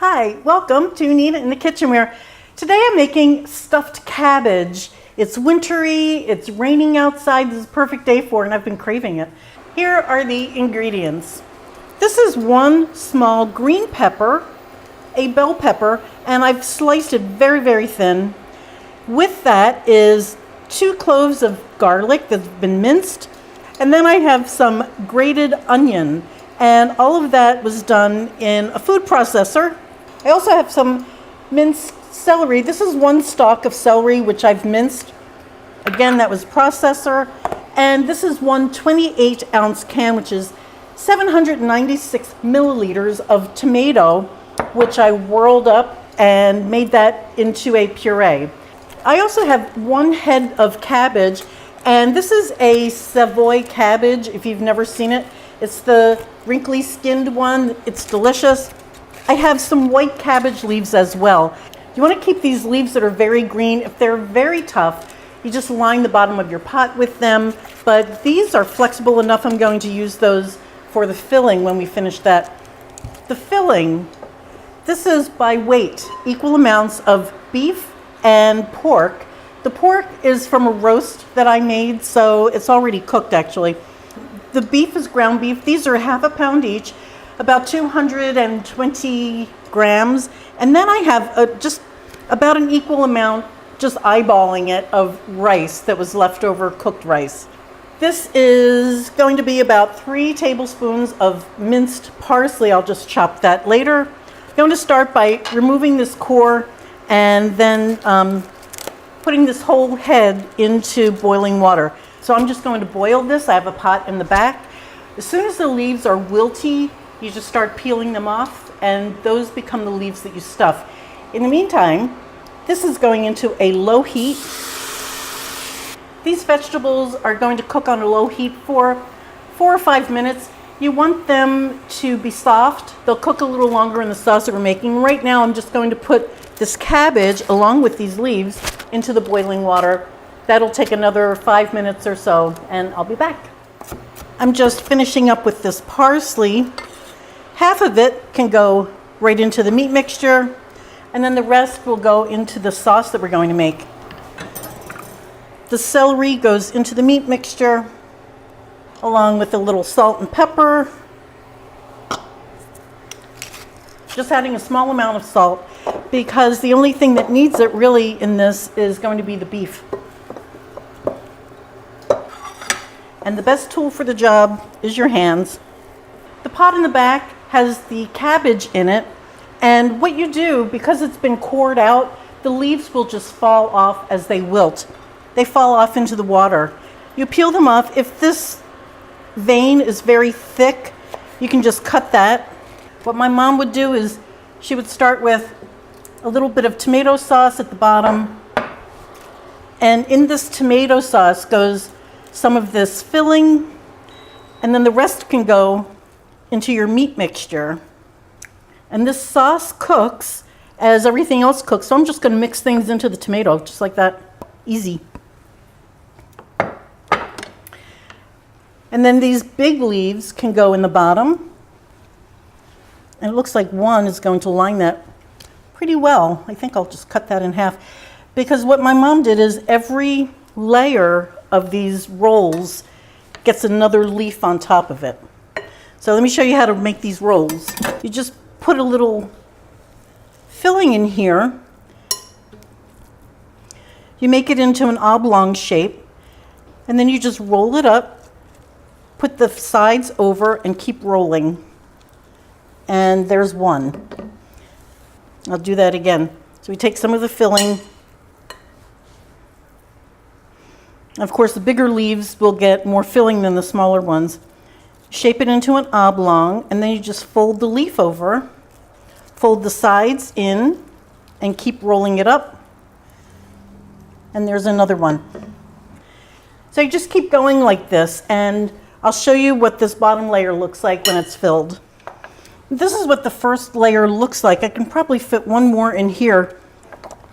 Hi, welcome to Nina in the Kitchenware. Today I'm making stuffed cabbage. It's wintry, it's raining outside, this is a perfect day for it, and I've been craving it. Here are the ingredients. This is one small green pepper, a bell pepper, and I've sliced it very, very thin. With that is 2 cloves of garlic that's been minced, and then I have some grated onion, and all of that was done in a food processor. I also have some minced celery. This is 1 stalk of celery which I've minced. Again, that was processor. And this is 1 28-ounce can, which is 796 milliliters of tomato, which I whirled up and made that into a puree. I also have 1 head of cabbage, and this is a Savoy cabbage, if you've never seen it. It's the wrinkly skinned one. It's delicious. I have some white cabbage leaves as well. You want to keep these leaves that are very green. If they're very tough, you just line the bottom of your pot with them. But these are flexible enough. I'm going to use those for the filling when we finish that. The filling, this is by weight, equal amounts of beef and pork. The pork is from a roast that I made, so it's already cooked actually. The beef is ground beef. These are ½ a pound each, about 220 grams. And then I have just about an equal amount, just eyeballing it, of rice that was leftover cooked rice. This is going to be about 3 tablespoons of minced parsley. I'll just chop that later. I'm going to start by removing this core and then putting this whole head into boiling water. So I'm just going to boil this. I have a pot in the back. As soon as the leaves are wilty, you just start peeling them off, and those become the leaves that you stuff. In the meantime, this is going into a low heat. These vegetables are going to cook on a low heat for 4 or 5 minutes. You want them to be soft. They'll cook a little longer in the sauce that we're making. Right now, I'm just going to put this cabbage along with these leaves into the boiling water. That'll take another 5 minutes or so, and I'll be back. I'm just finishing up with this parsley. Half of it can go right into the meat mixture, and then the rest will go into the sauce that we're going to make. The celery goes into the meat mixture, along with a little salt and pepper. Just adding a small amount of salt, because the only thing that needs it really in this is going to be the beef. And the best tool for the job is your hands. The pot in the back has the cabbage in it, and what you do, because it's been cored out, the leaves will just fall off as they wilt. They fall off into the water. You peel them off. If this vein is very thick, you can just cut that. What my mom would do is she would start with a little bit of tomato sauce at the bottom, and in this tomato sauce goes some of this filling, and then the rest can go into your meat mixture. And this sauce cooks as everything else cooks, so I'm just going to mix things into the tomato just like that. Easy. And then these big leaves can go in the bottom, and it looks like one is going to line that pretty well. I think I'll just cut that in half, because what my mom did is every layer of these rolls gets another leaf on top of it. So let me show you how to make these rolls. You just put a little filling in here. You make it into an oblong shape, and then you just roll it up, put the sides over, and keep rolling. And there's one. I'll do that again. So we take some of the filling. Of course, the bigger leaves will get more filling than the smaller ones. Shape it into an oblong, and then you just fold the leaf over, fold the sides in, and keep rolling it up. And there's another one. So you just keep going like this, and I'll show you what this bottom layer looks like when it's filled. This is what the first layer looks like. I can probably fit one more in here.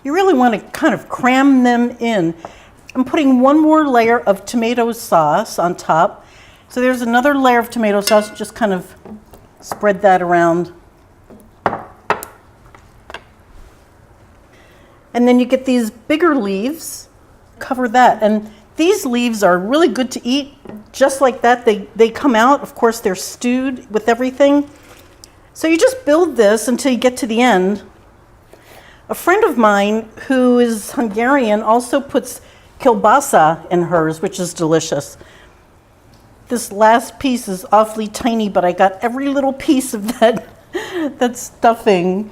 You really want to kind of cram them in. I'm putting one more layer of tomato sauce on top. So there's another layer of tomato sauce. Just kind of spread that around. And then you get these bigger leaves, cover that. And these leaves are really good to eat just like that. They come out, of course, they're stewed with everything. So you just build this until you get to the end. A friend of mine who is Hungarian also puts kielbasa in hers, which is delicious. This last piece is awfully tiny, but I got every little piece of that stuffing.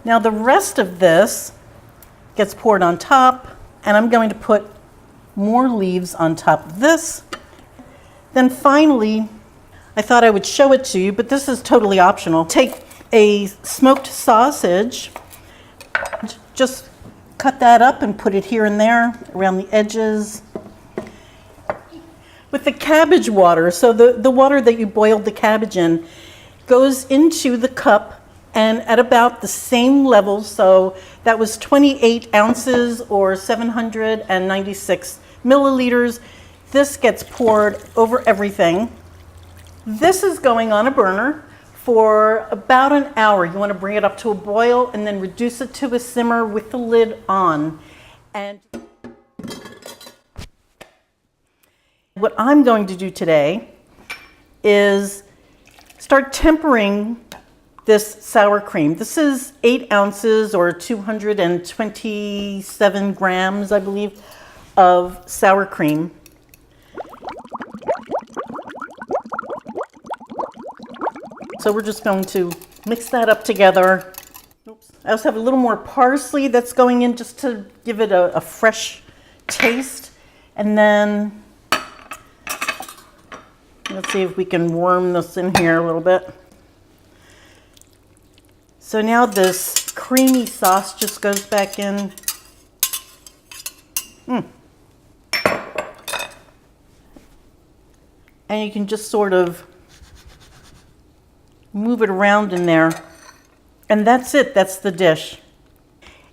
Now the rest of this gets poured on top, and I'm going to put more leaves on top of this. Then finally, I thought I would show it to you, but this is totally optional. Take a smoked sausage, just cut that up and put it here and there around the edges. With the cabbage water, so the water that you boiled the cabbage in goes into the cup and at about the same level, so that was 28 ounces or 796 milliliters. This gets poured over everything. This is going on a burner for about an hour. You want to bring it up to a boil and then reduce it to a simmer with the lid on. And what I'm going to do today is start tempering this sour cream. This is 8 ounces or 227 grams, I believe, of sour cream. So we're just going to mix that up together. Oops. I also have a little more parsley that's going in just to give it a fresh taste. And then let's see if we can worm this in here a little bit. So now this creamy sauce just goes back in. And you can just sort of move it around in there. And that's it, that's the dish.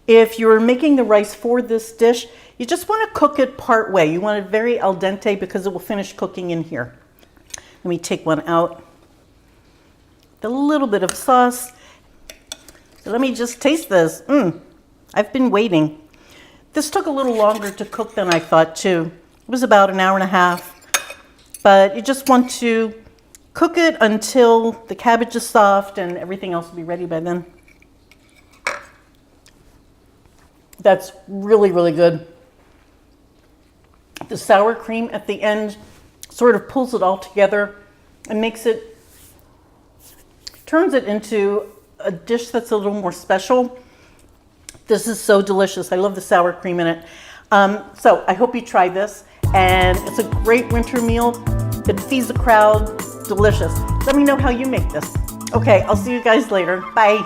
If you're making the rice for this dish, you just want to cook it part way. You want it very al dente because it will finish cooking in here. Let me take one out. A little bit of sauce. So let me just taste this. I've been waiting. This took a little longer to cook than I thought too. It was about an hour and a half. But you just want to cook it until the cabbage is soft and everything else will be ready by then. That's really, really good. The sour cream at the end sort of pulls it all together and turns it into a dish that's a little more special. This is so delicious. I love the sour cream in it. So I hope you try this, and it's a great winter meal. It feeds the crowd. Delicious. Let me know how you make this. Okay, I'll see you guys later. Bye.